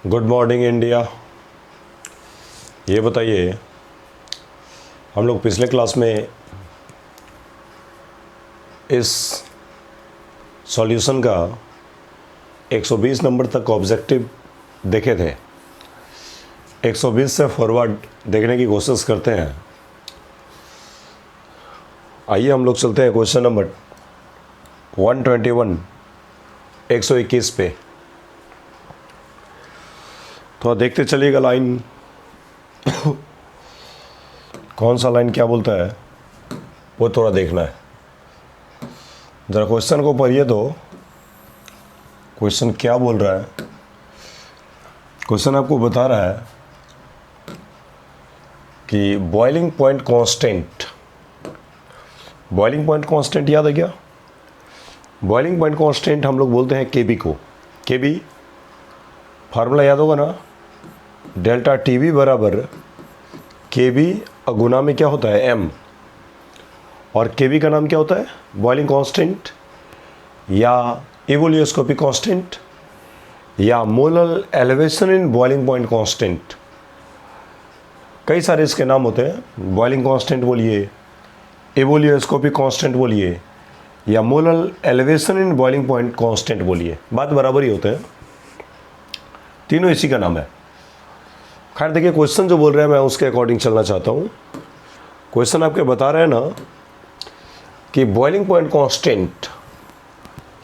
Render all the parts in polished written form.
Good morning India. ये बताइए, हम लोग पिछले क्लास में इस सॉल्यूशन का 120 नंबर तक ऑब्जेक्टिव देखे थे। 120 से फॉरवर्ड देखने की कोशिश करते हैं। आइए हम लोग चलते हैं क्वेश्चन नंबर 121 121 पे। तो देखते चलिएगा लाइन कौन सा लाइन क्या बोलता है वो थोड़ा देखना है। ज़रा क्वेश्चन को पढ़िए तो क्वेश्चन क्या बोल रहा है। क्वेश्चन आपको बता रहा है कि boiling point constant. Boiling point constant याद है क्या? बॉइलिंग पॉइंट कांस्टेंट हम लोग बोलते हैं केबी को। केबी फार्मूला याद होगा ना, डेल्टा टीबी बराबर केबी गुना में क्या होता है एम, और केबी का नाम क्या होता है? बॉइलिंग कांस्टेंट या इवोल्यूस्कोपिक कांस्टेंट या molar elevation in boiling point constant. कई सारे इसके नाम होते हैं। बॉइलिंग कांस्टेंट बोलिए, इवोल्यूस्कोपिक कांस्टेंट बोलिए या molar elevation in boiling point constant बोलिए, बात बराबर ही होते हैं। तीनों इसी का नाम है। खैर देखिए, क्वेश्चन जो बोल रहे हैं मैं उसके अकॉर्डिंग चलना चाहता हूँ। क्वेश्चन आपके बता रहे हैं ना कि बॉइलिंग पॉइंट कांस्टेंट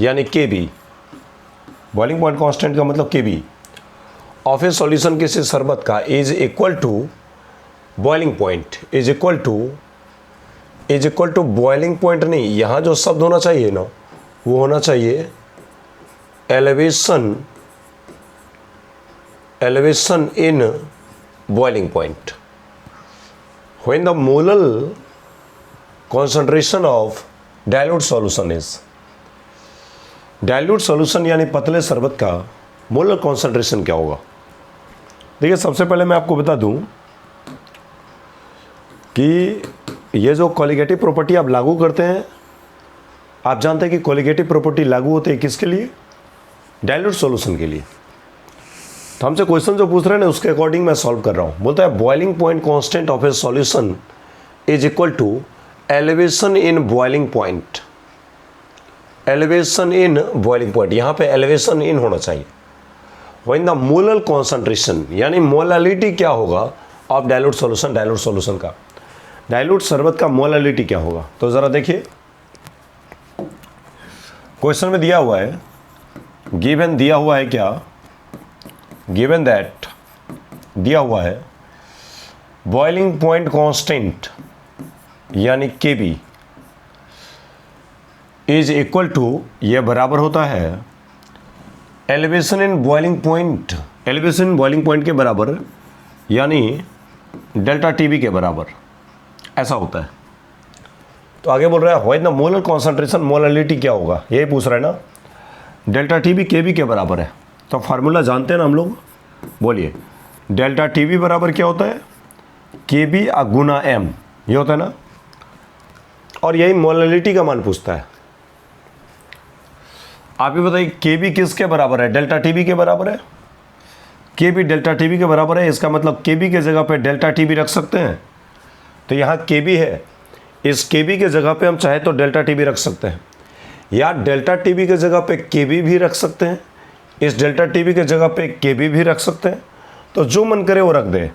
यानी केबी, बॉइलिंग पॉइंट कांस्टेंट का मतलब केबी ऑफ ए सॉल्यूशन किसी शरबत का is equal to boiling point, is equal to boiling point नहीं, यहाँ जो शब्द होना चाहिए ना वो होना चाहिए elevation in boiling point when the molar concentration of dilute solution is। dilute solution यानी पतले शरबत का मोलर कॉन्सेंट्रेशन क्या होगा? देखिए, सबसे पहले मैं आपको बता दूं कि ये जो कोलिगेटिव प्रॉपर्टी आप लागू करते हैं, आप जानते हैं कि कोलिगेटिव प्रॉपर्टी लागू होती है किसके लिए? डाइल्यूट सॉल्यूशन के लिए। तो हमसे क्वेश्चन जो पूछ रहे हैं ना उसके अकॉर्डिंग मैं सॉल्व कर रहा हूँ। बोलता है boiling point constant of a solution is equal to elevation in boiling point. Elevation in boiling point, यहाँ पे एलिवेशन इन होना चाहिए। व्हेन द मोलर कॉन्सेंट्रेशन यानी मोलालिटी क्या होगा of dilute solution, dilute solution का, डाइल्यूट शरबत का मोलालिटी क्या होगा? तो ज़रा देखिए, क्वेश्चन में दिया हुआ है, गिवन दिया हुआ है क्या? गिवन दैट दिया हुआ है बॉइलिंग पॉइंट कांस्टेंट यानी केबी इज इक्वल टू, यह बराबर होता है elevation in boiling point, elevation in boiling point के बराबर यानी डेल्टा टीबी के बराबर, ऐसा होता है। तो आगे बोल रहा है what the molar concentration, molality क्या होगा, यही पूछ रहा है ना। डेल्टा टीबी केबी के बराबर है, तो फार्मूला जानते हैं ना हम लोग, बोलिए। डेल्टा टीबी बराबर क्या होता है? केबी गुना एम, ये होता है ना। और यही मोलालिटी का मान पूछता है। आप ही बताइए केबी किसके बराबर है? डेल्टा टीबी के बराबर है। केबी डेल्टा टीबी के बराबर है, इसका मतलब केबी के जगह पे डेल्टा टीबी रख सकते हैं। तो यहाँ केबी है, इस केबी के जगह पे हम चाहे तो डेल्टा टीबी रख सकते हैं, या डेल्टा टीबी के जगह पे केबी भी रख सकते हैं, इस डेल्टा टीबी के जगह पे केबी भी रख सकते हैं। तो जो मन करे वो रख दे।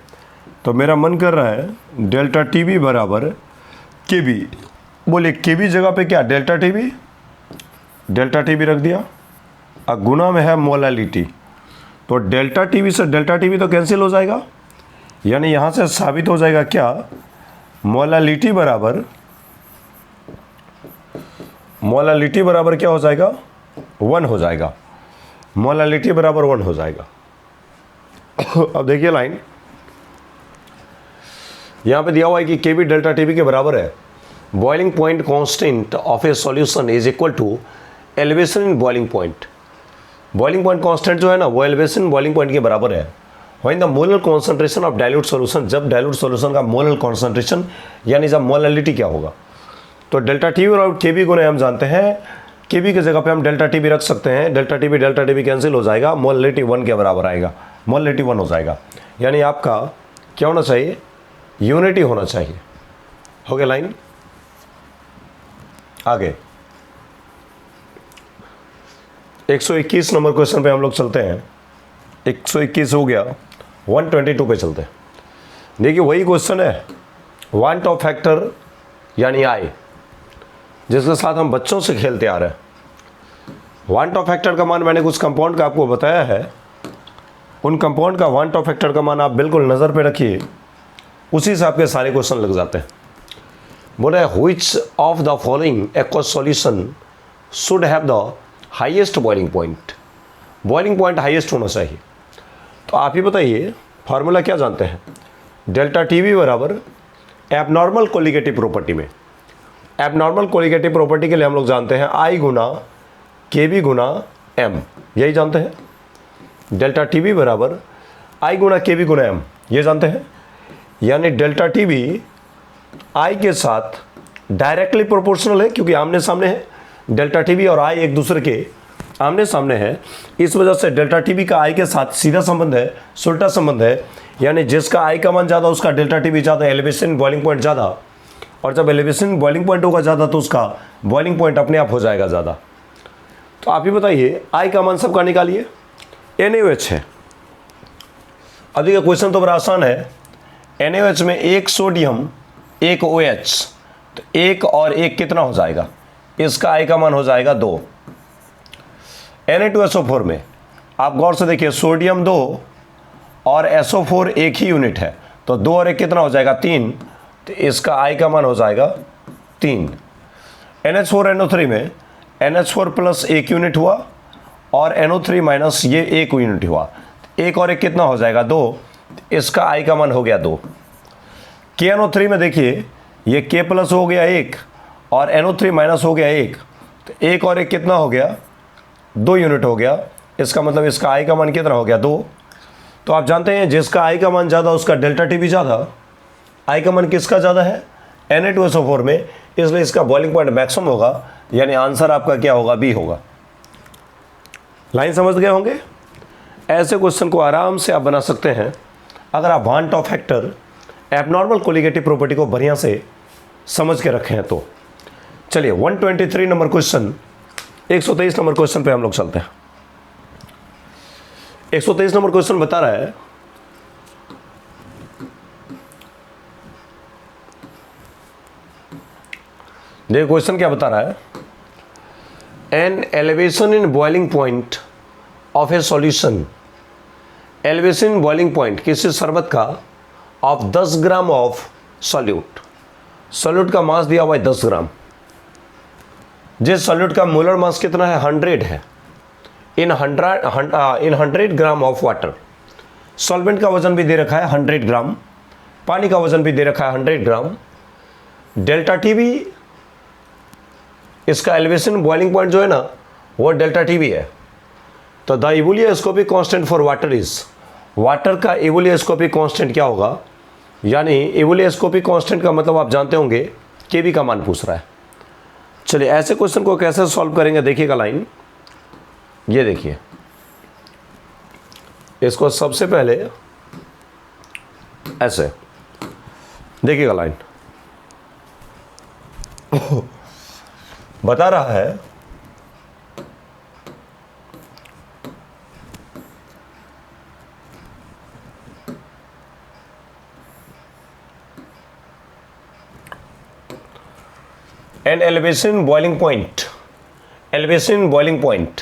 तो मेरा मन कर रहा है डेल्टा टीबी बराबर केबी, बोले केबी जगह पे क्या? डेल्टा टीबी, डेल्टा टीबी रख दिया। अब गुना में है मोलालिटी, तो डेल्टा टीबी से डेल्टा टीबी तो कैंसिल हो जाएगा, यानी यहाँ से साबित हो जाएगा क्या? मोलालिटी बराबर क्या हो जाएगा? 1 हो जाएगा। मोलालिटी बराबर 1 हो जाएगा। अब देखिए लाइन यहाँ पे दिया हुआ है कि केबी डेल्टा टीबी के बराबर है। Boiling point constant of a solution is equal to elevation in boiling point. Boiling point constant जो है ना वो एलिवेशन बॉइलिंग पॉइंट के बराबर है। When the molar concentration of dilute solution, जब डाइल्यूट सॉल्यूशन का मोलर कॉन्सेंट्रेशन यानी जब मोलालिटी क्या होगा? तो डेल्टा टीबी और केबी को हम जानते हैं के बी की जगह पे हम डेल्टा टी बी रख सकते हैं। डेल्टा टी बी कैंसिल हो जाएगा, मोललिटी 1 के बराबर आएगा। मोलरिटी 1 हो जाएगा। यानी आपका क्या होना चाहिए, यूनिटी होना चाहिए। हो गया लाइन। आगे 121 नंबर क्वेश्चन पे हम लोग चलते हैं। 121 हो गया, 122 पे चलते हैं। देखिए वही क्वेश्चन है, वांट ऑफ फैक्टर यानी आई, जिसके साथ हम बच्चों से खेलते आ रहे हैं। वांट ऑफ फैक्टर का मान मैंने कुछ कंपाउंड का आपको बताया है, उन कंपाउंड का वांट ऑफ फैक्टर का मान आप बिल्कुल नज़र पे रखिए, उसी से आपके सारे क्वेश्चन लग जाते हैं। बोले which of the following aqueous solution should have the highest boiling point. Boiling point highest होना चाहिए। तो आप ही बताइए फार्मूला क्या जानते हैं, डेल्टा टी बी बराबर एबनॉर्मल कोलिगेटिव प्रॉपर्टी में, एबनॉर्मल कोलिगेटिव प्रॉपर्टी के लिए हम लोग जानते हैं आई गुना के बी गुना एम, यही जानते हैं। डेल्टा टी बी बराबर आई गुना के बी गुना एम, ये जानते हैं। यानी डेल्टा टी बी आई के साथ डायरेक्टली प्रोपोर्शनल है, क्योंकि आमने सामने है। डेल्टा टी बी और आई एक दूसरे के आमने सामने है, इस वजह से डेल्टा टी बी का आई के साथ सीधा संबंध है, उल्टा संबंध है। यानी जिसका आई का मान ज़्यादा उसका डेल्टा टी बी ज़्यादा, एलिवेशन बॉइलिंग पॉइंट ज़्यादा, और जब एलिवेशन बॉइलिंग पॉइंट होगा ज़्यादा तो उसका बॉइलिंग पॉइंट अपने आप हो जाएगा ज़्यादा। तो आप ही बताइए आई का मान सबका निकालिए, NaOH है। अभी का क्वेश्चन तो बड़ा आसान है। NaOH में एक सोडियम एक OH, तो एक और एक कितना हो जाएगा, इसका आई का मान हो जाएगा 2। Na2SO4 में आप गौर से देखिए, सोडियम 2 और SO4 एक ही यूनिट है, तो 2 और 1 कितना हो जाएगा 3, तो इसका आई का मान हो जाएगा 3। NH4NO3 में NH4 प्लस एक यूनिट हुआ और NO3 माइनस ये एक यूनिट हुआ, एक और एक कितना हो जाएगा 2, इसका आई का मान हो गया 2। KNO3 में देखिए ये K प्लस हो गया 1 और NO3 माइनस हो गया 1, तो एक और एक कितना हो गया 2 यूनिट हो गया, इसका मतलब इसका आई का मान कितना हो गया 2। तो आप जानते हैं जिसका आई का मान ज़्यादा उसका डेल्टा टी भी ज़्यादा, आई का मान किसका ज़्यादा है, Na2SO4 में, इसलिए इसका बॉइलिंग पॉइंट मैक्सिमम होगा। यानी आंसर आपका क्या होगा, बी होगा। लाइन समझ गए होंगे। ऐसे क्वेश्चन को आराम से आप बना सकते हैं अगर आप want of factor, abnormal colligative property को बढ़िया से समझ के रखे हैं तो। चलिए 123 नंबर क्वेश्चन, 123 नंबर क्वेश्चन पे हम लोग चलते हैं। 123 नंबर क्वेश्चन बता रहा है, देखिए क्वेश्चन क्या बता रहा है, an elevation in boiling point of a solution, elevation boiling point किसी शरबत का of 10 gram of solute, solute का मास दिया हुआ है 10 ग्राम, जिस सॉल्यूट का मोलर मास कितना है 100 है, इन 100 ग्राम ऑफ वाटर। सॉल्वेंट का वजन भी दे रखा है 100 ग्राम, पानी का वजन भी दे रखा है 100 ग्राम। डेल्टा टी भी, इसका एलिवेशन बॉइलिंग पॉइंट जो है ना वो डेल्टा टी भी है। तो the ebullioscopic constant for water is, water का इवोल्यूस्कोपिक कांस्टेंट क्या होगा, यानी इवोल्यूस्कोपिक कांस्टेंट का मतलब आप जानते होंगे केबी का मान पूछ रहा है। चलिए ऐसे क्वेश्चन को कैसे सॉल्व करेंगे देखिएगा लाइन, ये देखिए, इसको सबसे पहले ऐसे देखिएगा लाइन, बता रहा है an elevation boiling point, elevation boiling point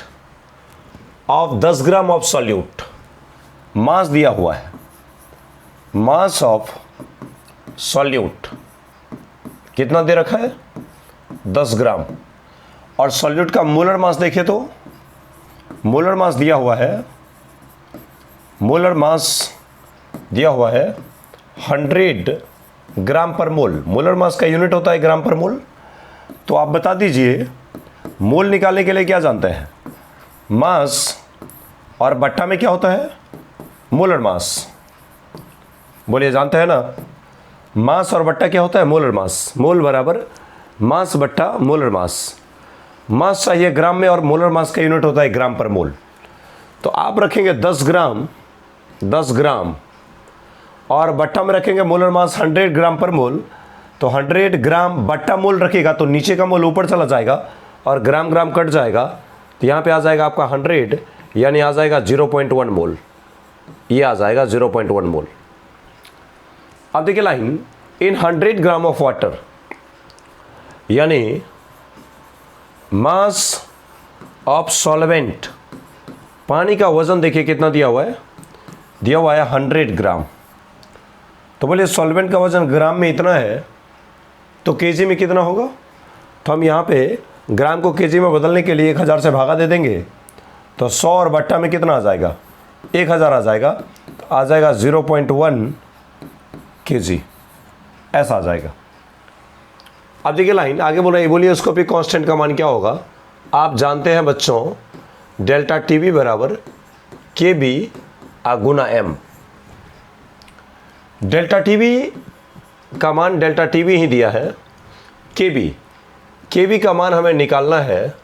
of 10 gram of solute, mass दिया हुआ है, मास ऑफ सॉल्यूट कितना दे रखा है 10 ग्राम, और सॉल्यूट का मोलर मास देखिए तो मोलर मास दिया हुआ है, मोलर मास दिया हुआ है 100 ग्राम पर मोल, मोलर मास का यूनिट होता है ग्राम पर मोल। तो आप बता दीजिए मोल निकालने के लिए क्या जानते हैं, मास और बट्टा में क्या होता है मोलर मास, बोलिए जानते हैं ना, मास और बट्टा क्या होता है मोलर मास, मोल बराबर मास बट्टा मोलर मास, मास चाहिए ग्राम में और मोलर मास का यूनिट होता है ग्राम पर मोल। तो आप रखेंगे 10 ग्राम 10 ग्राम, और बट्टा में रखेंगे मोलर मास 100 ग्राम पर मोल, तो 100 ग्राम बट्टा मोल रखेगा तो नीचे का मोल ऊपर चला जाएगा और ग्राम ग्राम कट जाएगा, तो यहाँ पे आ जाएगा आपका 100, यानी आ जाएगा 0.1 मोल, ये आ जाएगा 0.1 मोल। अब देखिए line, in 100 gram of water, यानी मास ऑफ सॉल्वेंट, पानी का वजन देखिए कितना दिया हुआ है, दिया हुआ है 100 ग्राम। तो बोले सॉल्वेंट का वजन ग्राम में इतना है तो केजी में कितना होगा, तो हम यहाँ पे ग्राम को केजी में बदलने के लिए 1000 से भागा दे देंगे, तो 100 और बट्टा में कितना आ जाएगा, 1000 आ जाएगा, तो आ जाएगा 0.1 केजी, ऐसा आ जाएगा। अब देखिए लाइन आगे बोल रहा है, एबोलियोस्कोपिक कांस्टेंट का मान क्या होगा। आप जानते हैं बच्चों, डेल्टा टीवी बराबर के बी गुना एम। डेल्टा टीवी का मान डेल्टा टीवी ही दिया है, के बी का मान हमें निकालना है,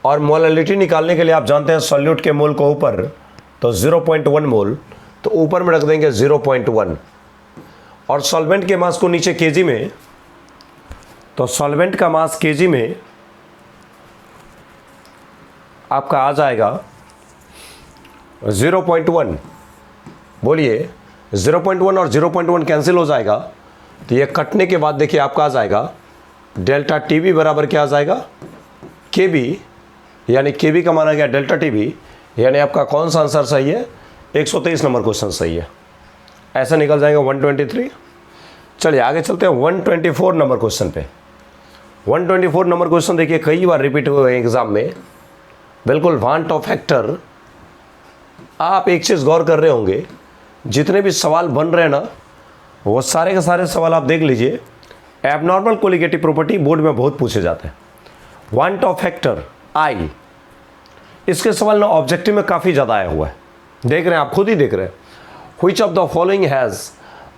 और मोलैलिटी निकालने के लिए आप जानते हैं सॉल्यूट के मोल को ऊपर, तो 0.1 मोल, तो ऊपर में रख देंगे 0.1, और सॉल्वेंट के मास को नीचे केजी में, तो सॉल्वेंट का मास केजी में आपका आ जाएगा 0.1। बोलिए 0.1 और 0.1 कैंसिल हो जाएगा, तो ये कटने के बाद देखिए आपका आ जाएगा डेल्टा टीवी बराबर क्या आ जाएगा, के बी, यानी के बी का मान आ गया डेल्टा टीवी, यानी आपका कौन सा आंसर सही है, 123 नंबर क्वेश्चन सही है। ऐसा निकल जाएगा 123। चलिए आगे चलते हैं 124 नंबर क्वेश्चन पे। 124 नंबर क्वेश्चन देखिए कई बार रिपीट हुए हैं एग्जाम में, बिल्कुल वांट ऑफ फैक्टर। आप एक चीज़ गौर कर रहे होंगे, जितने भी सवाल बन रहे हैं ना, वो सारे के सारे सवाल आप देख लीजिए, एबनॉर्मल कोलिगेटिव प्रॉपर्टी बोर्ड में बहुत पूछे जाते हैं। वांट ऑफ फैक्टर आई, इसके सवाल ना ऑब्जेक्टिव में काफ़ी ज़्यादा आया हुआ है, देख रहे हैं आप, खुद ही देख रहे हैं। Which of the following has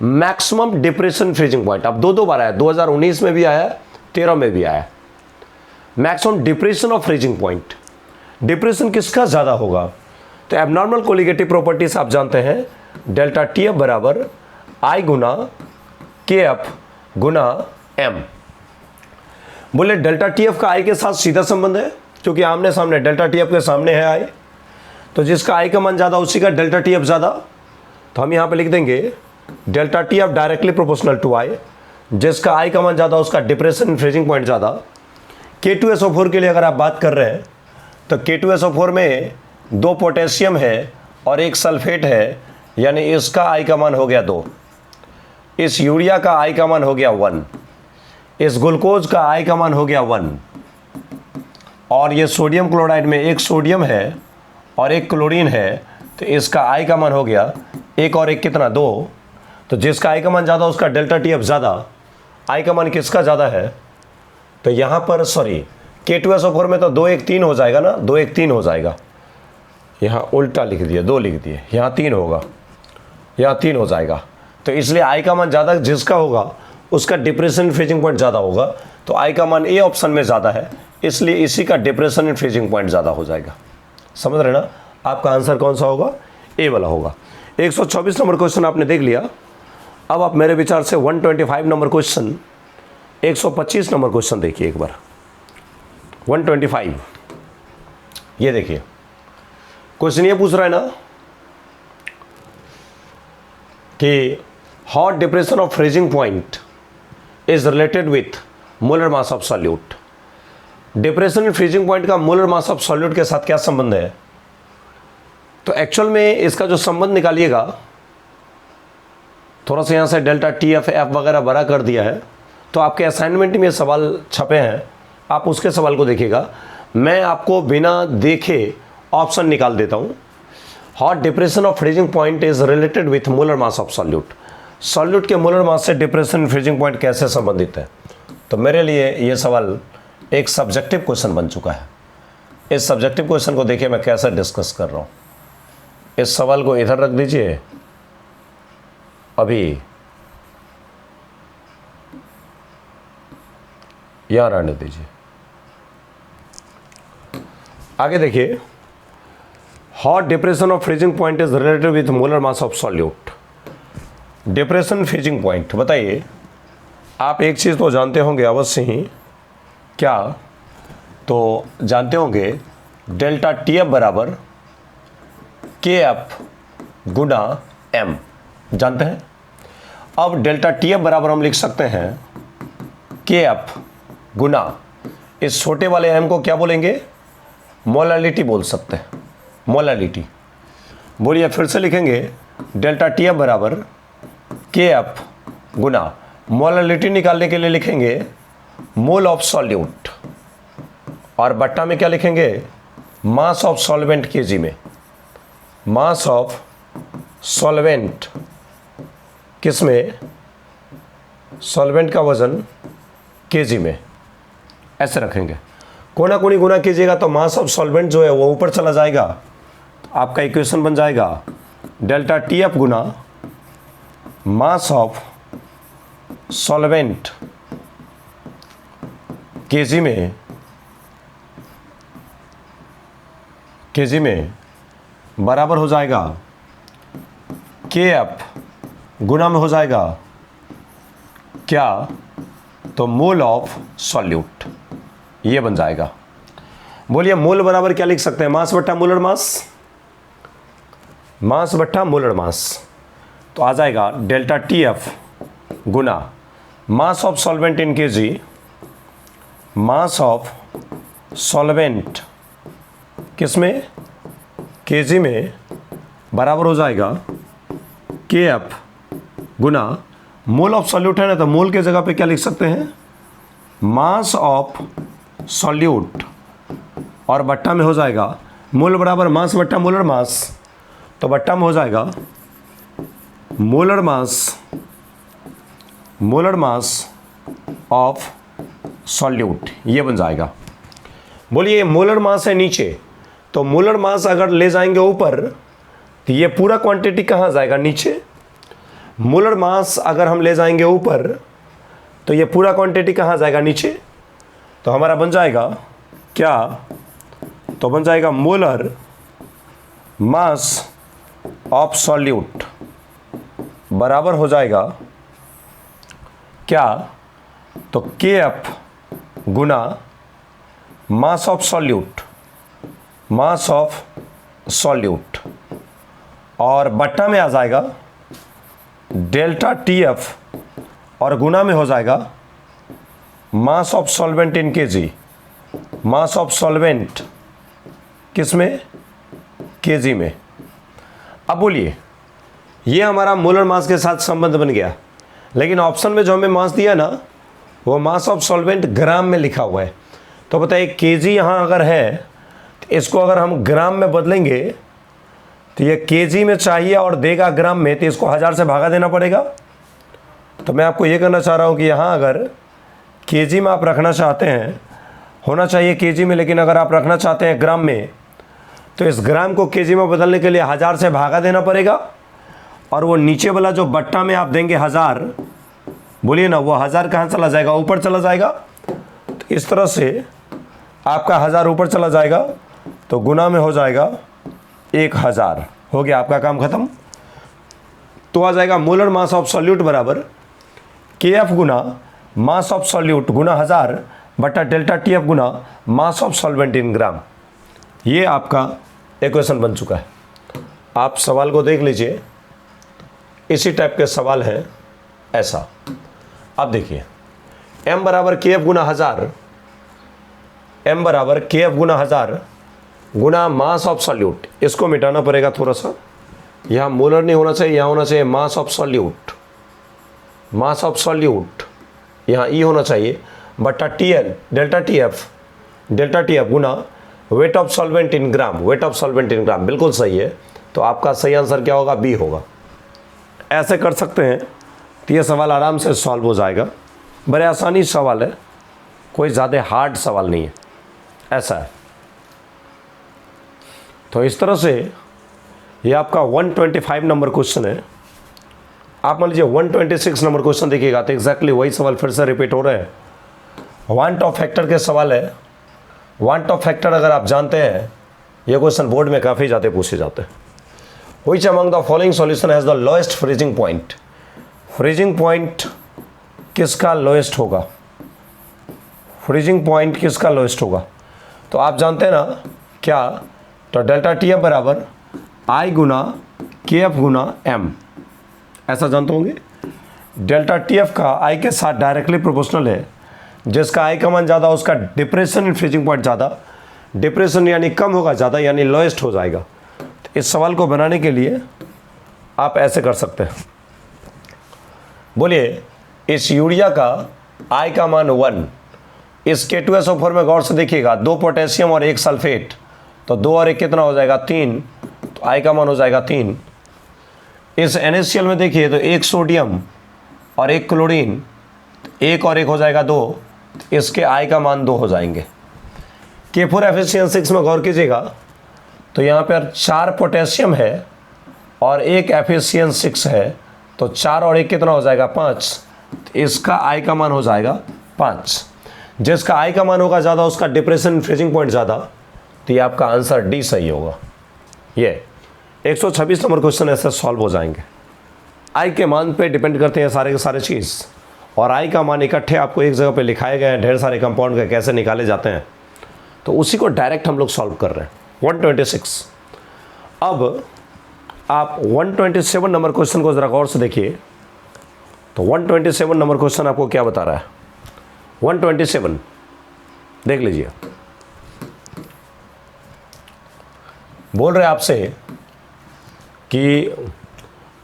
maximum depression freezing point, अब दो बार आया, 2019 में भी आया, 13 में भी आया। Maximum depression of freezing point, depression किसका ज़्यादा होगा, तो एबनॉर्मल कोलिगेटिव प्रॉपर्टीज आप जानते हैं, डेल्टा टी एफ बराबर आई गुना के एफ गुना एम। बोले डेल्टा टी एफ का आई के साथ सीधा संबंध है, क्योंकि आमने सामने डेल्टा टी एफ के सामने है आई, तो जिसका आई का मान ज़्यादा उसी का डेल्टा टी एफ ज़्यादा, तो हम यहाँ पे लिख देंगे delta T F directly proportional to I, जिसका आई का मान ज़्यादा उसका डिप्रेशन फ्रीजिंग पॉइंट ज़्यादा। K2SO4 के लिए अगर आप बात कर रहे हैं, तो K2SO4 में 2 पोटेशियम है और 1 सल्फेट है, यानी इसका आई का मान हो गया 2, इस यूरिया का आई का मान हो गया 1, इस ग्लूकोज का आई का मान हो गया 1, और ये सोडियम क्लोराइड में 1 सोडियम है और 1 क्लोरीन है, तो इसका आई का मान हो गया 1 और 1 कितना 2, तो जिसका आई का मान ज़्यादा उसका डेल्टा टी एफ ज़्यादा। आई का मान किसका ज़्यादा है, तो यहाँ पर सॉरी K2SO4 में तो 2 1 3 हो जाएगा ना, 2 1 3 हो जाएगा, यहाँ उल्टा लिख दिए, 2 लिख दिए, यहाँ 3 होगा, यहाँ 3 हो जाएगा, तो इसलिए आई का मान ज़्यादा जिसका होगा उसका डिप्रेशन फ्रीजिंग पॉइंट ज़्यादा होगा, तो आई का मान ए ऑप्शन में ज़्यादा है, इसलिए इसी का डिप्रेशन एंड फ्रीजिंग पॉइंट ज़्यादा हो जाएगा। समझ रहे ना, आपका आंसर कौन सा होगा, ए वाला होगा। 124 नंबर क्वेश्चन आपने देख लिया। अब आप मेरे विचार से 125 नंबर क्वेश्चन, 125 नंबर क्वेश्चन देखिए एक बार। 125 ये देखिए क्वेश्चन ये पूछ रहा है ना कि hot depression of freezing point is related with molar mass of solute. Depression and freezing point का मोलर मास ऑफ सॉल्यूट के साथ क्या संबंध है, तो एक्चुअल में इसका जो संबंध निकालिएगा, थोड़ा सा यहाँ से डेल्टा टी एफ एफ वगैरह बड़ा कर दिया है, तो आपके असाइनमेंट में सवाल छपे हैं, आप उसके सवाल को देखिएगा। मैं आपको बिना देखे ऑप्शन निकाल देता हूँ। Hot depression of freezing point is related with molar mass of solute. Solute के मोलर मास से डिप्रेशन फ्रीजिंग पॉइंट कैसे संबंधित है, तो मेरे लिए ये सवाल एक सब्जेक्टिव क्वेश्चन बन चुका है। इस सब्जेक्टिव क्वेश्चन को देखिए मैं कैसे डिस्कस कर रहा हूँ। इस सवाल को इधर रख दीजिए, अभी यहाँ रहने दीजिए। आगे देखिए, hot depression of freezing point is related with molar mass of solute. Depression freezing point, बताइए आप एक चीज़ तो जानते होंगे अवश्य ही, क्या तो जानते होंगे डेल्टा टी एफ बराबर के एफ गुना एम, जानते हैं। अब डेल्टा टी एफ बराबर हम लिख सकते हैं के एफ गुना इस छोटे वाले एम को क्या बोलेंगे, मोलालिटी बोल सकते हैं, मोलालिटी। बोलिए फिर से लिखेंगे डेल्टा टी एफ बराबर के एफ गुना मोलालिटी निकालने के लिए लिखेंगे मोल ऑफ सॉल्यूट, और बट्टा में क्या लिखेंगे, मास ऑफ सॉल्वेंट केजी में, मास ऑफ सॉल्वेंट किस में, सॉल्वेंट का वजन केजी में, ऐसे रखेंगे। कोना कोनी गुना कीजिएगा तो मास ऑफ सॉल्वेंट जो है वो ऊपर चला जाएगा, आपका इक्वेशन बन जाएगा डेल्टा टी एफ गुना मास ऑफ सॉल्वेंट केजी में बराबर हो जाएगा के एफ गुना में हो जाएगा क्या, तो मोल ऑफ सॉल्यूट, ये बन जाएगा। बोलिए मोल बराबर क्या लिख सकते हैं, मास बट्टा मोलर मास, मास बट्टा मोलर मास। तो आ जाएगा डेल्टा टी एफ गुना mass of solvent in KG, mass of solvent किस में, केजी में, बराबर हो जाएगा के F Guna mole of solute है ना, तो मोल के जगह पे क्या लिख सकते हैं, मास ऑफ सॉल्यूट, और बट्टा में हो जाएगा मोल बराबर मास बट्टा मोलर मास, तो बट्टा में हो जाएगा मोलर मास ऑफ सॉल्यूट, ये बन जाएगा। बोलिए मोलर मास है नीचे, तो मोलर मास अगर ले जाएंगे ऊपर तो ये पूरा क्वांटिटी कहाँ जाएगा, नीचे। मोलर मास अगर हम ले जाएंगे ऊपर तो ये पूरा क्वांटिटी कहाँ जाएगा, नीचे। तो हमारा बन जाएगा क्या, तो बन जाएगा मोलर मास ऑफ सॉल्यूट बराबर हो जाएगा क्या, तो के एफ गुना mass of solute, mass of solute, और बट्टा में आ जाएगा डेल्टा टी एफ, और गुना में हो जाएगा मास of solvent in KG, mass of solvent किस में, केजी में। अब बोलिए ये हमारा मोलर मास के साथ संबंध बन गया, लेकिन ऑप्शन में जो हमें मास दिया ना वो मास ऑफ सॉल्वेंट ग्राम में लिखा हुआ है। तो बताइए केजी यहाँ अगर है तो इसको अगर हम ग्राम में बदलेंगे तो ये केजी में चाहिए और देगा ग्राम में, तो इसको 1000 से भागा देना पड़ेगा। तो मैं आपको ये करना चाह रहा हूँ कि यहाँ अगर केजी में आप रखना चाहते हैं, होना चाहिए केजी में, लेकिन अगर आप रखना चाहते हैं ग्राम में तो इस ग्राम को केजी में बदलने के लिए 1000 से भागा देना पड़ेगा, और वो नीचे वाला जो बट्टा में आप देंगे 1000, बोलिए ना, वो 1000 कहाँ चला जाएगा, ऊपर चला जाएगा। तो इस तरह से आपका 1000 ऊपर चला जाएगा, तो गुना में हो जाएगा 1000, हो गया आपका काम खत्म। तो आ जाएगा मोलर मास ऑफ सॉल्यूट बराबर के एफ गुना मास ऑफ सॉल्यूट गुना 1000 बटा डेल्टा टी एफ गुना mass of solvent in gram. ये आपका इक्वेशन बन चुका है। आप सवाल को देख लीजिए, इसी टाइप के सवाल हैं ऐसा। अब देखिए m बराबर के एफ गुना 1000, m बराबर K F Guna 1000 Guna mass of solute, इसको मिटाना पड़ेगा थोड़ा सा, यहाँ मोलर नहीं होना चाहिए, यहाँ होना चाहिए mass of solute, mass of solute यहाँ ई होना चाहिए, बटा T L delta T F गुना weight of solvent in gram, weight of solvent in gram, बिल्कुल सही है। तो आपका सही आंसर क्या होगा, बी होगा। ऐसे कर सकते हैं तो ये सवाल आराम से सॉल्व हो जाएगा। बड़े आसानी सवाल है, कोई ज़्यादा हार्ड सवाल नहीं है, ऐसा है। तो इस तरह से ये आपका 125 नंबर क्वेश्चन है। आप मान लीजिए 126 नंबर क्वेश्चन देखिएगा तो एग्जैक्टली वही सवाल फिर से रिपीट हो रहे हैं। वांट ऑफ फैक्टर के सवाल है। वांट ऑफ फैक्टर अगर आप जानते हैं ये क्वेश्चन बोर्ड में काफ़ी ज़्यादा पूछे जाते हैं। Which among the following solution has the lowest freezing point? Freezing point किसका लोएस्ट होगा? फ्रीजिंग पॉइंट किसका लोएस्ट होगा? तो आप जानते हैं ना क्या, तो डेल्टा टी एफ बराबर आई गुना के एफ गुना एम, ऐसा जानते होंगे। डेल्टा टी एफ का आई के साथ डायरेक्टली प्रोपोर्शनल है। जिसका आई का मान ज़्यादा उसका डिप्रेशन इन फ्रीजिंग पॉइंट ज़्यादा, डिप्रेशन यानी कम होगा ज़्यादा, यानी लोएस्ट हो जाएगा। तो इस सवाल को बनाने के लिए आप ऐसे कर सकते हैं। बोलिए इस यूरिया का आई का मान 1, इस K2SO4 में गौर से देखिएगा 2 पोटेशियम और 1 सल्फेट, तो 2 और 1 कितना हो जाएगा 3, तो आई का मान हो जाएगा 3। इस NaCl में देखिए तो 1 सोडियम और 1 क्लोरीन, 1 और 1 हो जाएगा 2, इसके आई का मान 2 हो जाएंगे। K4FeCN6 में गौर कीजिएगा तो यहाँ पर 4 पोटेशियम है और 1 FeCN6 है, तो 4 और 1 कितना हो जाएगा 5, तो इसका आई का मान हो जाएगा 5। जिसका आई का मान होगा ज़्यादा उसका डिप्रेशन फ्रीजिंग पॉइंट ज़्यादा, तो ये आपका आंसर डी सही होगा। ये 126 नंबर क्वेश्चन ऐसे सॉल्व हो जाएंगे। आई के मान पे डिपेंड करते हैं सारे के सारे चीज़, और आई का मान इकट्ठे आपको एक जगह पे लिखाए गए हैं, ढेर सारे कंपाउंड के कैसे निकाले जाते हैं, तो उसी को डायरेक्ट हम लोग सॉल्व कर रहे हैं। 126। अब आप 127 नंबर क्वेश्चन को ज़रा गौर से देखिए। तो 127 नंबर क्वेश्चन आपको क्या बता रहा है? 127 देख लीजिए। बोल रहे आपसे कि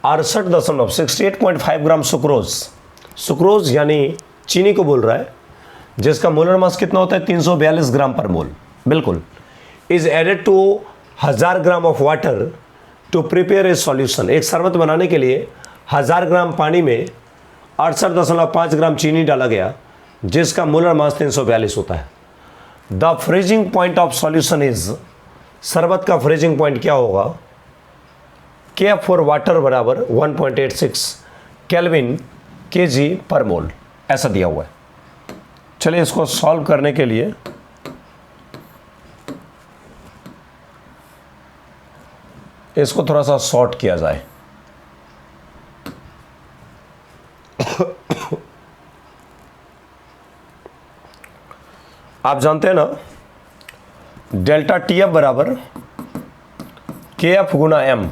68.5 ग्राम सुक्रोज यानी चीनी को बोल रहा है, जिसका मोलर मास कितना होता है 342 ग्राम पर मोल, बिल्कुल, is added to 1000 gram of water to prepare a solution. एक शरबत बनाने के लिए 1000 ग्राम पानी में 68.5 ग्राम चीनी डाला गया, जिसका मोलर मास 342 होता है। The freezing point of solution is, शरबत का फ्रीजिंग पॉइंट क्या होगा? के फॉर वाटर बराबर 1.86 केल्विन केजी पर मोल, ऐसा दिया हुआ है। चलिए इसको सॉल्व करने के लिए इसको थोड़ा सा शॉर्ट किया जाए। आप जानते हैं ना डेल्टा टी एफ बराबर के एफ गुना एम,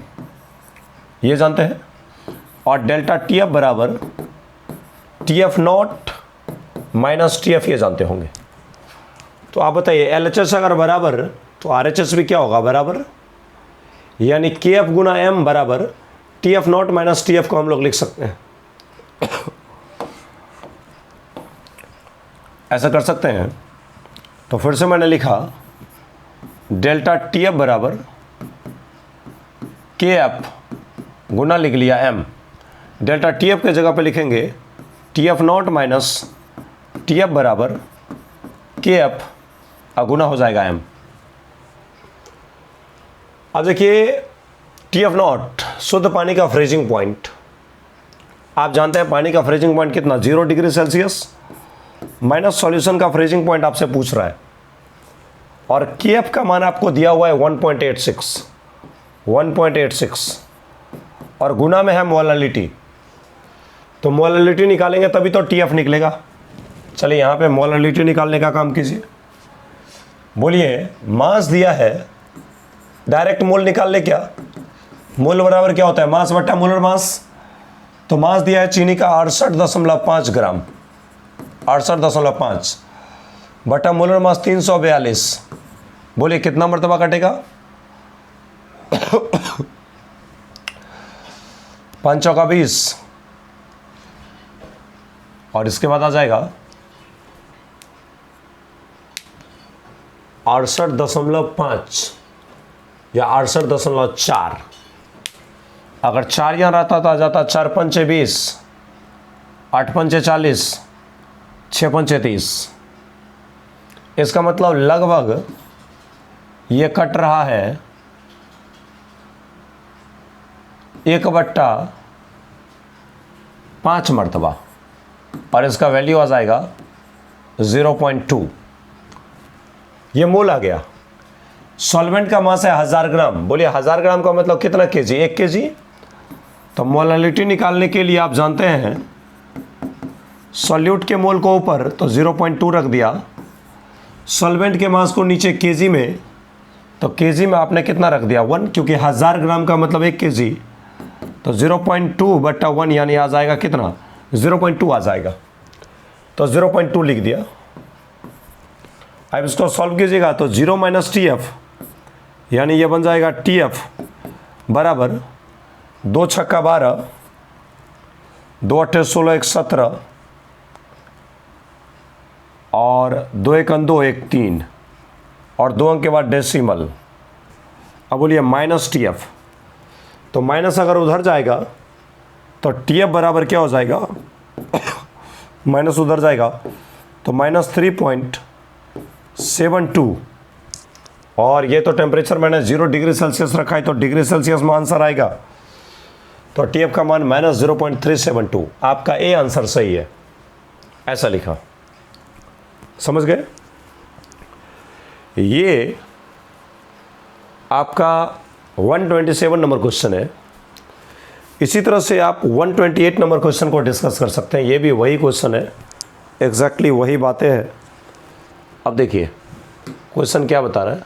ये जानते हैं, और डेल्टा टी एफ बराबर T F not minus T F, ये जानते होंगे। तो आप बताइए एल एच एस अगर बराबर तो आर एच एस भी क्या होगा बराबर, यानी के एफ गुना एम बराबर T F not minus T F को हम लोग लिख सकते हैं। ऐसा कर सकते हैं। तो फिर से मैंने लिखा डेल्टा टी एफ बराबर के एफ गुना लिख लिया एम, डेल्टा टी एफ के जगह पे लिखेंगे T F not minus T F बराबर के एफ गुना हो जाएगा एम। अब देखिए टी एफ नॉट शुद्ध पानी का फ्रीजिंग पॉइंट, आप जानते हैं पानी का फ्रीजिंग पॉइंट कितना 0 डिग्री सेल्सियस, माइनस सॉल्यूशन का फ्रीजिंग पॉइंट आपसे पूछ रहा है, और के एफ का मान आपको दिया हुआ है 1.86, और गुना में है मोलालिटी। तो मोलालिटी निकालेंगे तभी तो टी एफ निकलेगा। चलिए यहाँ पे मोलालिटी निकालने का काम कीजिए। बोलिए मास दिया है, डायरेक्ट मोल निकाल ले क्या? मोल बराबर क्या होता है मास बट्टा मोलर मास। तो मास दिया है चीनी का 68.5 ग्राम, 68.5 बटा मोलर मास 342। बोलिए कितना मरतबा कटेगा? 5 चौका 20, और इसके बाद आ जाएगा 68.5 या 68.4। अगर 4 यहाँ रहता तो आ जाता 4 पंचे 20, 8 पंचे 40, 6 पंचे 30। इसका मतलब लगभग ये कट रहा है 1/5 मरतबा, और इसका वैल्यू आ जाएगा 0.2। ये मोल आ गया। सॉल्वेंट का मास है 1000 ग्राम, बोलिए 1000 ग्राम का मतलब कितना केजी, 1 केजी। तो मोलालिटी निकालने के लिए आप जानते हैं सॉल्यूट के मोल को ऊपर तो 0.2 रख दिया, सॉल्वेंट के मास को नीचे केजी में, तो केजी में आपने कितना रख दिया 1, क्योंकि 1000 ग्राम का मतलब 1 केजी, तो 0.2/1 यानी आ जाएगा कितना 0.2 आ जाएगा, तो 0.2 लिख दिया। अब इसको सॉल्व कीजिएगा तो 0 - TF यानी ये बन जाएगा TF बराबर 2 छक्का 12, 2 अट्ठे 16, 1 17 और 2 1 2 1 3 और 2 अंक के बाद डेसिमल। अब बोलिए -TF, तो माइनस अगर उधर जाएगा तो TF बराबर क्या हो जाएगा माइनस उधर जाएगा तो -3.72, और ये तो टेम्परेचर मैंने 0 डिग्री सेल्सियस रखा है तो डिग्री सेल्सियस में आंसर आएगा, तो TF का मान -0.372। आपका ए आंसर सही है, ऐसा लिखा, समझ गए। ये आपका 127 नंबर क्वेश्चन है। इसी तरह से आप 128 नंबर क्वेश्चन को डिस्कस कर सकते हैं, ये भी वही क्वेश्चन है, एग्जैक्टली वही बातें हैं। अब देखिए क्वेश्चन क्या बता रहा है,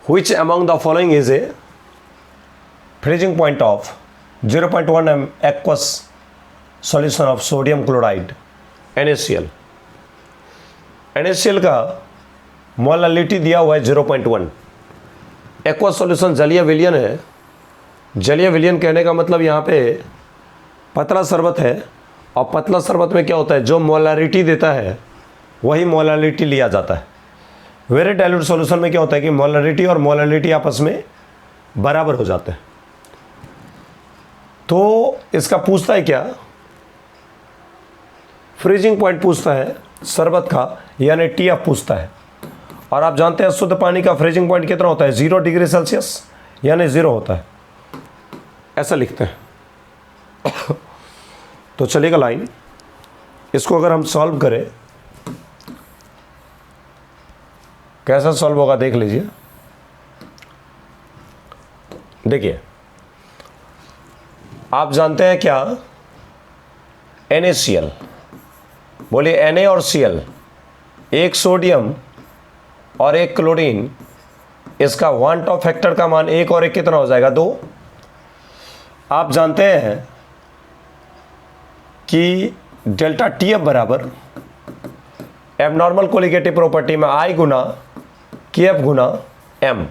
which among the following is a freezing point of 0.1 m aqueous solution of sodium chloride NaCl। NaCl का मोलालिटी दिया हुआ है 0.1। एक्वस सॉल्यूशन जलीय विलयन है, जलीय विलयन कहने का मतलब यहाँ पे पतला शरबत है, और पतला शरबत में क्या होता है जो मोलारिटी देता है वही मोलालिटी लिया जाता है। वेरी डाइल्यूट सॉल्यूशन में क्या होता है कि मोलारिटी और मोलालिटी आपस में बराबर हो जाते हैं। तो इसका पूछता है क्या, फ्रीजिंग पॉइंट पूछता है शरबत का, यानी TF पूछता है। और आप जानते हैं शुद्ध पानी का फ्रीजिंग पॉइंट कितना होता है 0 डिग्री सेल्सियस यानी 0 होता है, ऐसा लिखते हैं। तो चलेगा लाइन, इसको अगर हम सॉल्व करें कैसा सॉल्व होगा देख लीजिए। देखिए आप जानते हैं क्या NaCl, बोलिए Na और Cl, एक सोडियम और एक क्लोरीन, इसका वांट ऑफ फैक्टर का मान 1 और 1 कितना हो जाएगा 2। आप जानते हैं कि डेल्टा TF बराबर एबनॉर्मल कोलिगेटिव प्रॉपर्टी में I Guna KF Guna M।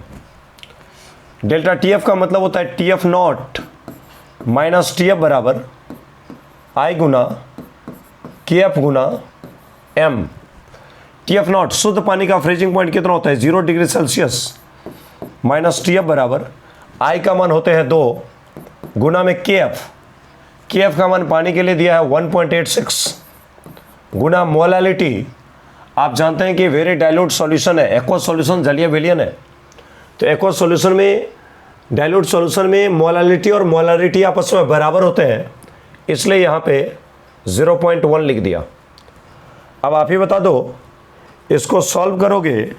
Delta TF का मतलब होता है TF नॉट माइनस TF बराबर I Guna KF Guna M। TF not शुद्ध पानी का फ्रीजिंग पॉइंट कितना होता है 0 डिग्री सेल्सियस, माइनस TF बराबर I का मान होते हैं 2 गुना में KF। KF का मान पानी के लिए दिया है 1.86 गुना मोलालिटी। आप जानते हैं कि वेरी डाइल्यूट सॉल्यूशन है, एक्वस सॉल्यूशन जलीय विलयन है, तो एक्वस सॉल्यूशन में डाइल्यूट सॉल्यूशन में मोलालिटी और मोलारिटी आपस में बराबर होते हैं, इसलिए यहाँ पे 0.1 लिख दिया। अब आप ही बता दो, इसको सॉल्व करोगे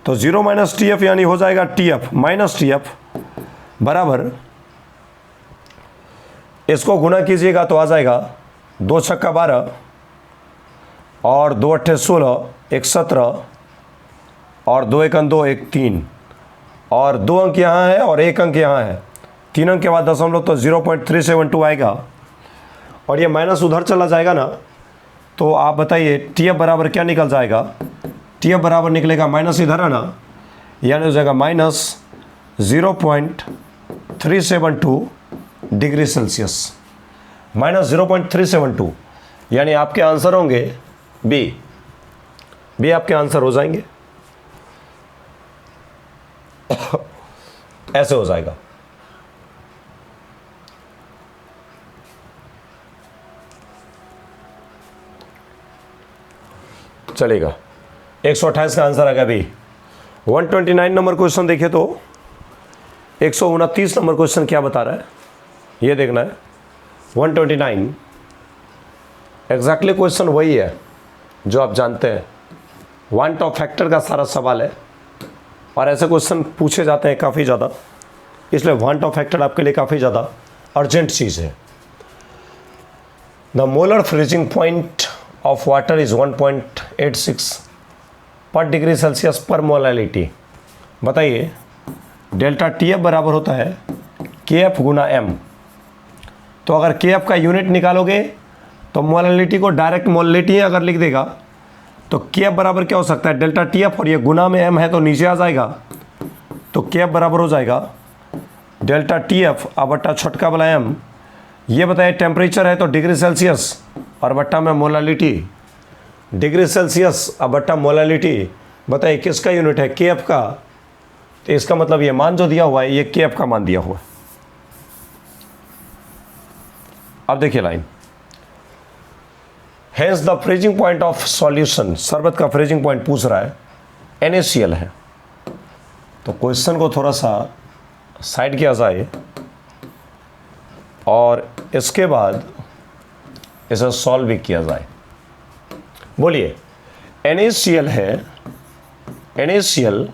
तो 0 - TF यानी हो जाएगा TF माइनस TF बराबर, इसको गुना कीजिएगा तो आ जाएगा 2 छक्का 12 और 2 अट्ठे 16, 1 17 और 2 1 2 1 3 और 2 अंक यहाँ है और 1 अंक यहाँ है, 3 अंक के बाद दशमलव तो 0.372 आएगा, और ये माइनस उधर चला जाएगा ना, तो आप बताइए TF बराबर क्या निकल जाएगा। TF बराबर निकलेगा माइनस इधर है ना, यानी हो जाएगा -0.372 डिग्री सेल्सियस, -0.372, यानी आपके आंसर होंगे बी आपके आंसर हो जाएंगे। ऐसे हो जाएगा। चलेगा, 128 का आंसर आ गया बी। 129 नंबर क्वेश्चन देखिए तो 129 नंबर क्वेश्चन क्या बता रहा है ये देखना है। 129 एग्जैक्टली क्वेश्चन वही है जो आप जानते हैं, वांट ऑफ फैक्टर का सारा सवाल है और ऐसे क्वेश्चन पूछे जाते हैं काफ़ी ज़्यादा, इसलिए वांट ऑफ फैक्टर आपके लिए काफ़ी ज़्यादा अर्जेंट चीज़ है। The molar freezing point of water is 1.86 पर डिग्री सेल्सियस पर मोलालिटी। बताइए डेल्टा टी एफ बराबर होता है के एफ गुना एम। तो अगर के एफ का यूनिट निकालोगे तो मोलालिटी को डायरेक्ट मोलालिटी अगर लिख देगा तो के एफ बराबर क्या हो सकता है, डेल्टा टी एफ, और ये गुना में एम है तो नीचे आ जाएगा, तो के एफ बराबर हो जाएगा डेल्टा टी एफ अब बट्टा छोटका वाला एम। ये बताइए टेम्परेचर है तो डिग्री सेल्सियस और बट्टा में मोलालिटी, डिग्री सेल्सियस अब बट्टा मोलालिटी। बताइए किसका यूनिट है, के एफ का, तो इसका मतलब ये मान जो दिया हुआ है ये के एफ का मान दिया हुआ है। अब देखिए line, hence the freezing point of solution, शरबत का फ्रीजिंग पॉइंट पूछ रहा है, NaCl है। तो क्वेश्चन को थोड़ा सा साइड किया जाए और इसके बाद इसे सॉल्व भी किया जाए। बोलिए NaCl है, NaCl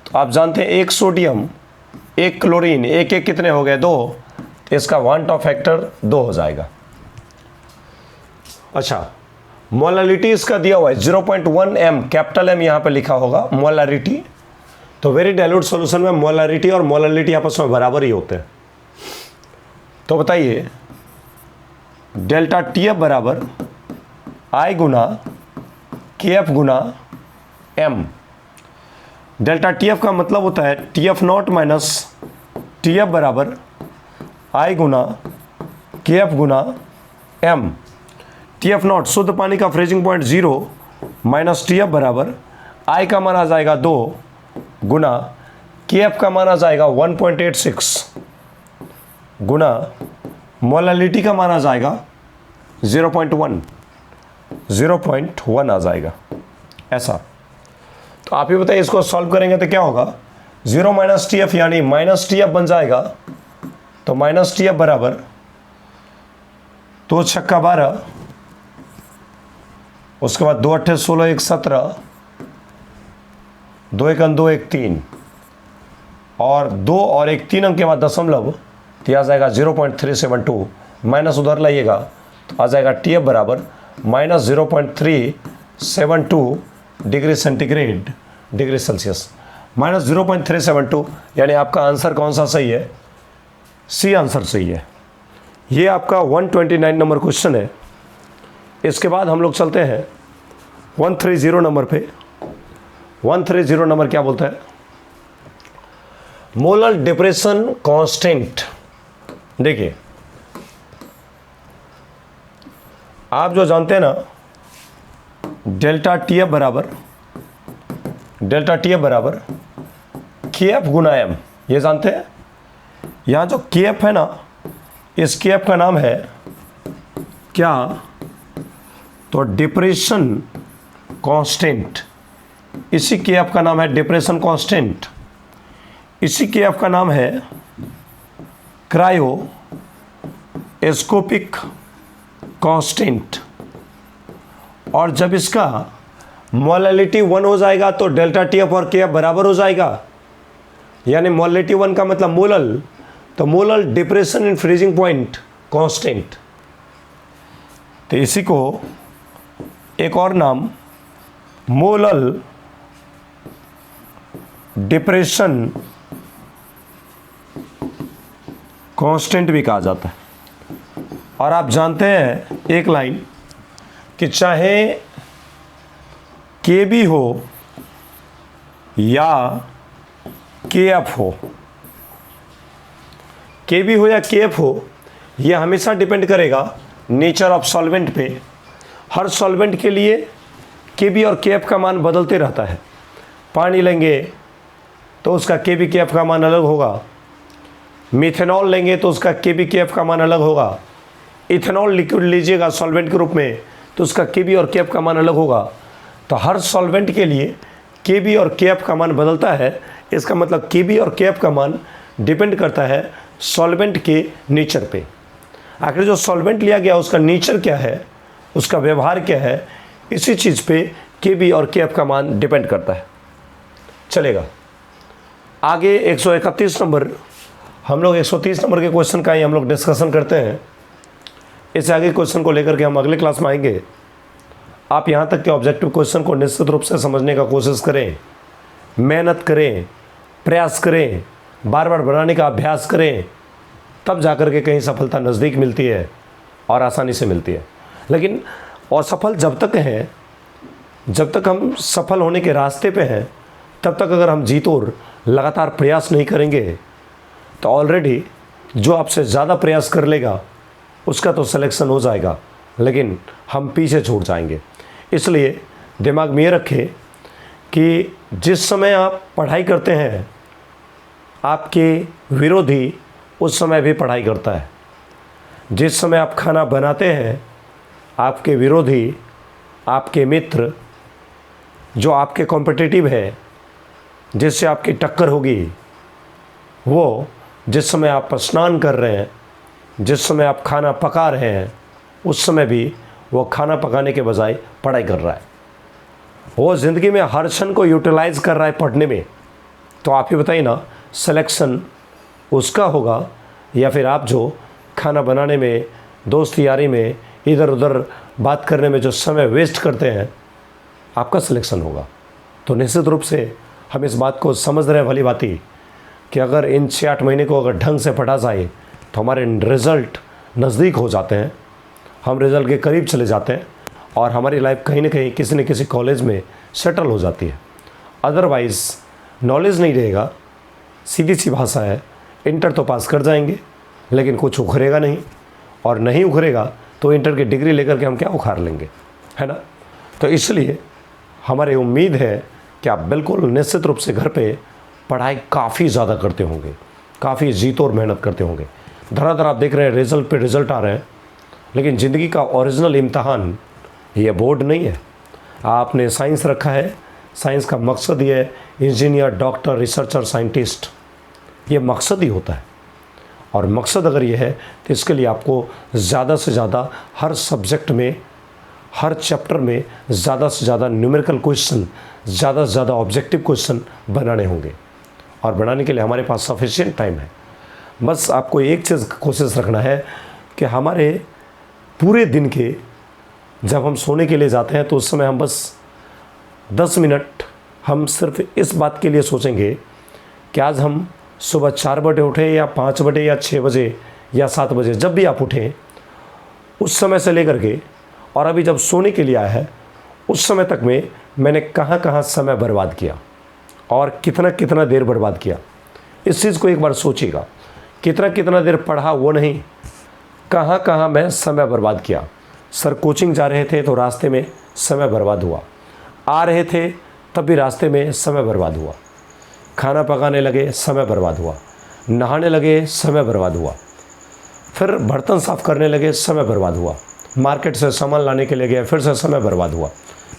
तो आप जानते हैं एक सोडियम एक क्लोरीन, एक एक कितने हो गए, 2, तो इसका वांट ऑफ फैक्टर 2 हो जाएगा। अच्छा मोलालिटी इसका दिया हुआ है 0.1 m, कैपिटल M यहाँ पे लिखा होगा मोलारिटी। तो वेरी डाइल्यूट सॉल्यूशन में मोलारिटी और मोलालिटी आपस में बराबर ही होते हैं। तो बताइए डेल्टा टी एफ बराबर I गुना के एफ गुना M। डेल्टा टी एफ का मतलब होता है T F not minus T F बराबर I गुना के F Guna M। T F not शुद्ध पानी का freezing point 0 minus T F बराबर I का मान आ जाएगा 2 गुना के एफ का मान आ जाएगा 1.86 गुना मोलालिटी का मान आ जाएगा 0.1 आ जाएगा ऐसा। तो आप ही बताइए इसको सॉल्व करेंगे तो क्या होगा, 0 माइनस टी एफ यानी माइनस टी एफ बन जाएगा। तो माइनस टी एफ बराबर 2 छक्का 12, उसके बाद 2 अट्ठे 16 1 17, 2 1 2 1 3 और 2 और 1 3 अंक के बाद दशमलव, तो आ जाएगा 0.372, माइनस उधर लाइएगा तो आ जाएगा टी एफ बराबर minus 0.372 degree centigrade degree Celsius, minus 0.372, यानी आपका आंसर कौन सा सही है, सी आंसर सही है। ये आपका 129 नंबर क्वेश्चन है। इसके बाद हम लोग चलते हैं 130 नंबर पे। 130 नंबर क्या बोलता है, मोलर डिप्रेशन कांस्टेंट। देखिए आप जो जानते हैं ना डेल्टा टी एफ बराबर के एफ गुना एम, ये जानते हैं। यहाँ जो के एफ है ना, इस के एफ का नाम है क्या, तो डिप्रेशन कांस्टेंट। इसी के एफ का नाम है डिप्रेशन कांस्टेंट। इसी के एफ का नाम है क्रायोस्कोपिक कांस्टेंट। और जब इसका मोलालिटी 1 हो जाएगा तो डेल्टा टी एफ और के एफ बराबर हो जाएगा, यानी मोलालिटी 1 का मतलब मोलल, तो molal depression in freezing point constant. तो इसी को एक और नाम मोलल डिप्रेशन कांस्टेंट भी कहा जाता है। और आप जानते हैं एक लाइन कि चाहे के बी हो या के एफ हो, के बी हो या के एफ हो, यह हमेशा डिपेंड करेगा नेचर ऑफ सॉल्वेंट पे। हर सॉल्वेंट के लिए के बी और के एफ का मान बदलते रहता है। पानी लेंगे तो उसका के बी के एफ का मान अलग होगा, मिथेनॉल लेंगे तो उसका के बी के एफ का मान अलग होगा, इथेनॉल लिक्विड लीजिएगा सॉल्वेंट के रूप में तो उसका के बी और के एफ का मान अलग होगा। तो हर सॉल्वेंट के लिए के बी और के एफ का मान बदलता है। इसका मतलब के बी और के एफ का मान डिपेंड करता है सॉल्वेंट के नेचर पे। आखिर जो सॉल्वेंट लिया गया उसका नेचर क्या है, उसका व्यवहार क्या है, इसी चीज़ पे के बी और के एफ का मान डिपेंड करता है। चलेगा आगे 131 नंबर, हम लोग 130 नंबर के क्वेश्चन का ही हम लोग डिस्कशन करते हैं। इससे आगे क्वेश्चन को लेकर के हम अगले क्लास में आएंगे। आप यहाँ तक के ऑब्जेक्टिव क्वेश्चन को निश्चित रूप से समझने का कोशिश करें, मेहनत करें, प्रयास करें, बार बार बनाने का अभ्यास करें, तब जाकर के कहीं सफलता नज़दीक मिलती है और आसानी से मिलती है। लेकिन असफल जब तक हैं, जब तक हम सफल होने के रास्ते पे हैं, तब तक अगर हम जीतोर लगातार प्रयास नहीं करेंगे तो ऑलरेडी जो आपसे ज़्यादा प्रयास कर लेगा उसका तो सिलेक्शन हो जाएगा, लेकिन हम पीछे छूट जाएंगे। इसलिए दिमाग में ये रखें कि जिस समय आप पढ़ाई करते हैं आपके विरोधी उस समय भी पढ़ाई करता है। जिस समय आप खाना बनाते हैं आपके विरोधी, आपके मित्र जो आपके कॉम्पिटिटिव है, जिससे आपकी टक्कर होगी, वो जिस समय आप स्नान कर रहे हैं, जिस समय आप खाना पका रहे हैं, उस समय भी वो खाना पकाने के बजाय पढ़ाई कर रहा है। वो ज़िंदगी में हर क्षण को यूटिलाइज़ कर रहा है पढ़ने में। तो आप ही बताइए ना, सिलेक्शन उसका होगा या फिर आप जो खाना बनाने में, दोस्त यारी में, इधर उधर बात करने में जो समय वेस्ट करते हैं, आपका सिलेक्शन होगा। तो निश्चित रूप से हम इस बात को समझ रहे हैं भली भांति कि अगर इन 6-8 महीने को अगर ढंग से पढ़ा जाए तो हमारे रिज़ल्ट नज़दीक हो जाते हैं, हम रिज़ल्ट के करीब चले जाते हैं और हमारी लाइफ कहीं ना कहीं किसी न किसी कॉलेज में सेटल हो जाती है। अदरवाइज़ नॉलेज नहीं रहेगा, सीधी सी भाषा है, इंटर तो पास कर जाएंगे लेकिन कुछ उखरेगा नहीं, और नहीं उखरेगा तो इंटर की डिग्री लेकर के हम क्या उखाड़ लेंगे, है ना। तो इसलिए हमारी उम्मीद है कि आप बिल्कुल निश्चित रूप से घर पे पढ़ाई काफ़ी ज़्यादा करते होंगे, काफ़ी जीतो और मेहनत करते होंगे। धड़ाधड़ आप देख रहे हैं रिज़ल्ट पे रिज़ल्ट आ रहे हैं, लेकिन ज़िंदगी का ओरिजिनल इम्तहान ये बोर्ड नहीं है। आपने साइंस रखा है, साइंस का मकसद ये है इंजीनियर, डॉक्टर, रिसर्चर, साइंटिस्ट, ये मकसद ही होता है। और मकसद अगर ये है तो इसके लिए आपको ज़्यादा से ज़्यादा हर सब्जेक्ट में, हर चैप्टर में ज़्यादा से ज़्यादा न्यूमेरिकल क्वेश्चन, ज़्यादा से ज़्यादा ऑब्जेक्टिव क्वेश्चन बनाने होंगे, और बनाने के लिए हमारे पास सफिशिएंट टाइम है। बस आपको एक चीज़ कोशिश रखना है कि हमारे पूरे दिन के जब हम सोने के लिए जाते हैं तो उस समय हम बस 10 मिनट हम सिर्फ इस बात के लिए सोचेंगे कि आज हम सुबह 4 बजे उठे या 5 बजे या 6 बजे या 7 बजे, जब भी आप उठें उस समय से लेकर के और अभी जब सोने के लिए आया है उस समय तक में मैंने कहाँ कहाँ समय बर्बाद किया और कितना कितना देर बर्बाद किया। इस चीज़ को एक बार सोचिएगा। कितना कितना देर पढ़ा वो नहीं, कहाँ कहाँ मैं समय बर्बाद किया। सर कोचिंग जा रहे थे तो रास्ते में समय बर्बाद हुआ, आ रहे थे तब भी रास्ते में समय बर्बाद हुआ, खाना पकाने लगे समय बर्बाद हुआ, नहाने लगे समय बर्बाद हुआ, फिर बर्तन साफ़ करने लगे समय बर्बाद हुआ, मार्केट से सामान लाने के लिए गए फिर से समय बर्बाद हुआ,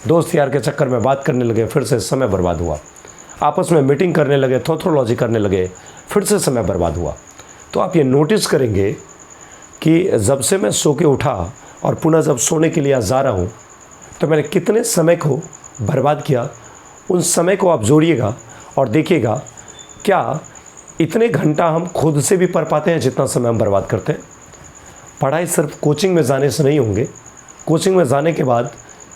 दोस्त यार के चक्कर में बात करने लगे फिर से समय बर्बाद हुआ, आपस में मीटिंग करने लगे, थोथोलॉजी करने लगे, फिर से समय बर्बाद हुआ। तो आप ये नोटिस करेंगे कि जब से मैं सो के उठा और पुनः जब सोने के लिए जा रहा हूँ तो मैंने कितने समय को बर्बाद किया। उन समय को आप जोड़िएगा और देखिएगा क्या इतने घंटा हम खुद से भी पढ़ पाते हैं जितना समय हम बर्बाद करते हैं। पढ़ाई सिर्फ कोचिंग में जाने से नहीं होंगे। कोचिंग में जाने के बाद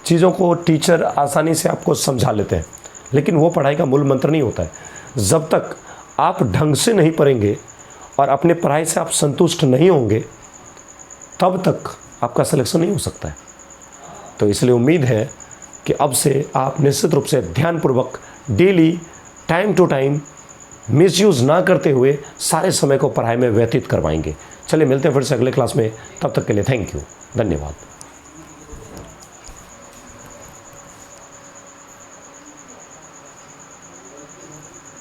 चीज़ों को टीचर आसानी से आपको समझा लेते हैं, लेकिन वो पढ़ाई का मूल मंत्र नहीं होता है। जब तक आप ढंग से नहीं पढ़ेंगे और अपने पढ़ाई से आप संतुष्ट नहीं होंगे तब तक आपका सिलेक्शन नहीं हो सकता है। तो इसलिए उम्मीद है कि अब से आप निश्चित रूप से ध्यानपूर्वक daily time to time misuse ना करते हुए सारे समय को पढ़ाई में व्यतीत करवाएंगे। चलिए मिलते हैं फिर से अगले क्लास में, तब तक के लिए थैंक यू, धन्यवाद।